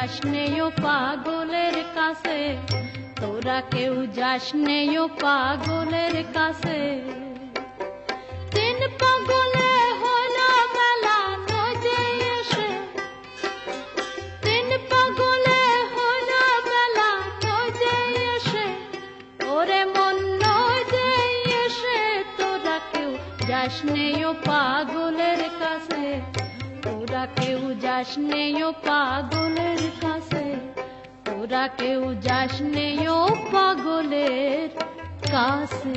যাস নেও পাগলের কাছে, তোরা কেউ যাস নেও পাগলের কাছে। তিন পাগলে হলো মেলা নদে এসে, তিন পাগলে হলো মেলা নদে এসে, ওরে মন নদে এসে তোরা কেউ যাস নেও পাগলের কাছে, তোরা কেউ যাস নেও পাগলের কাছে, তোরা কেউ যাস নেও পাগলের কাছে।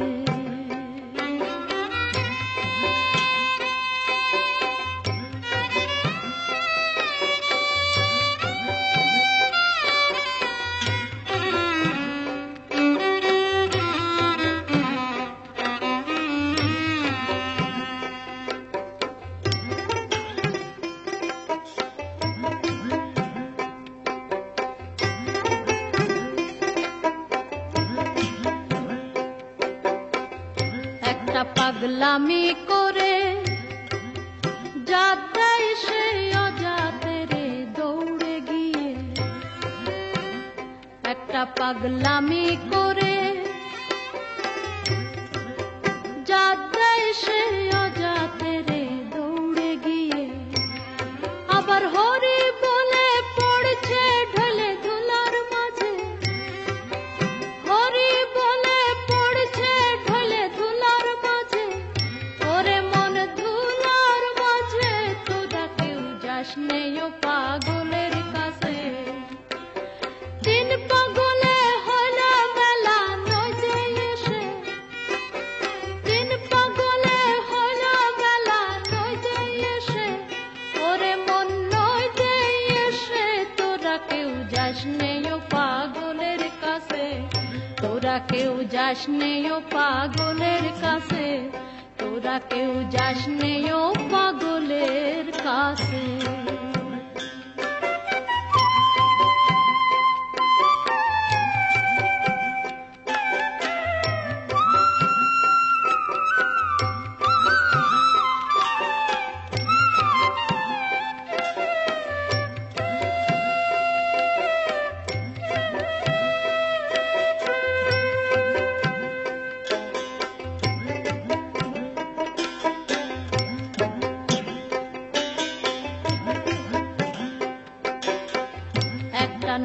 পাগলামি করে যাত্রায় সে অজাতে রে দৌড়ে গিয়ে, একটা পাগলামি করে যাত্রায় সে অজাতে রে দৌড়ে গিয়ে, আবার হরি বলে পড়ছে ঢলে ধুলার মাঝে, হরি বলে পড়ছে ঢলে ধুলার মাঝে, ওরে মন ধুলার মাঝে তোরা কেউ যাস নেও পাগলের কাছে। তিন পাগলে হলো মেলা নদে এসে, তিন পাগলে হলো মেলা নদে এসে, ওরে মন নদে এসে তোরা কেউ যাস নেও পাগলের কাছে, তোরা কেউ যাস নেও পাগলের কাছে, তোরা কেউ যাস নেও পাগলের কাছে।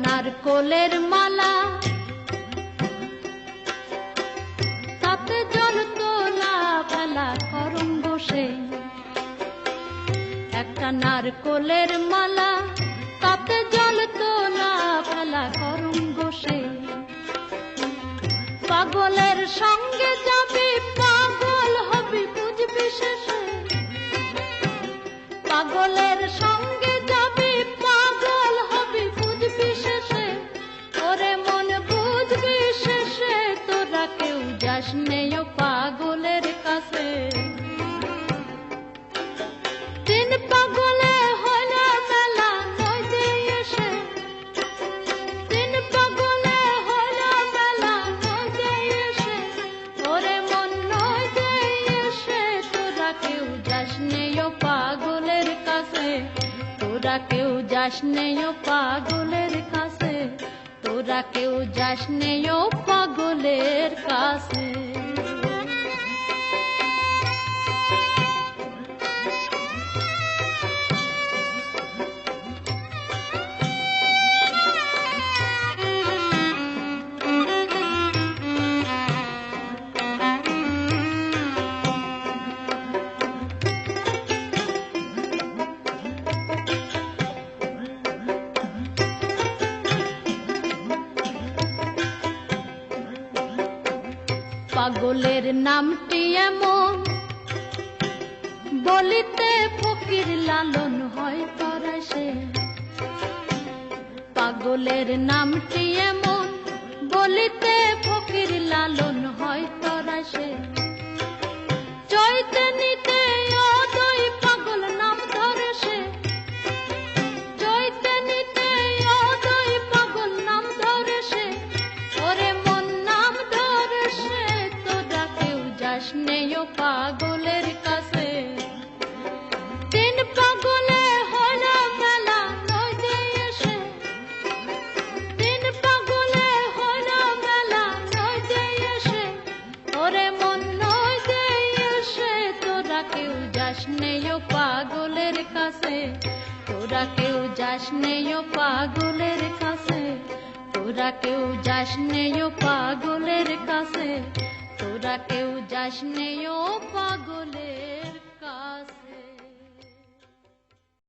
নারকোলের মালা তাতে জল তোলা ফেলা করম বসে, একটা নারকোলের মালা তাতে জল তোলা ফেলা করম বসে, পাগলের সঙ্গে যাবি পাগল হবি বুঝবি শেষে, পাগলের সঙ্গে যাবি পাগল হবি বুঝবি শেষে, ওরে মন বুঝবি শেষে তোরা কেউ যাস নেও পাগলের কাছে। তিন পাগলে হলো মেলা নদে এসে, তিন পাগলে হলো মেলা নদে এসে, ওরে মন নদে এসে তোরা কেউ যাস নেও পাগলের কাছে, তোরা কেউ যাস নেও পাগলের কাছে, তোরা কেউ যাস নেও পাগলের কাছে। পাগলের নামটি এমন বলিতে ফকির লালন হয় তরা সে, পাগলের নামটি এমন বলিতে ফকির লালন হয় তরা সে, চৈতন্যতে অদয় পাগল নাম ধরে সে, চৈতন্যতে অদয় পাগল নাম ধরে সে, ওরে মন নাম ধরে সে তোরা কেউ যাস নেও পাগলের কাছে। তিন পাগলে হলো মেলা নদে এসে, নেও পাগলের কাছে, তোরা কেউ যাস নেও পাগলের কাছে, তোরা কেউ যাস নেও পাগলের কাছে, তোরা কেউ যাস নেও পাগলের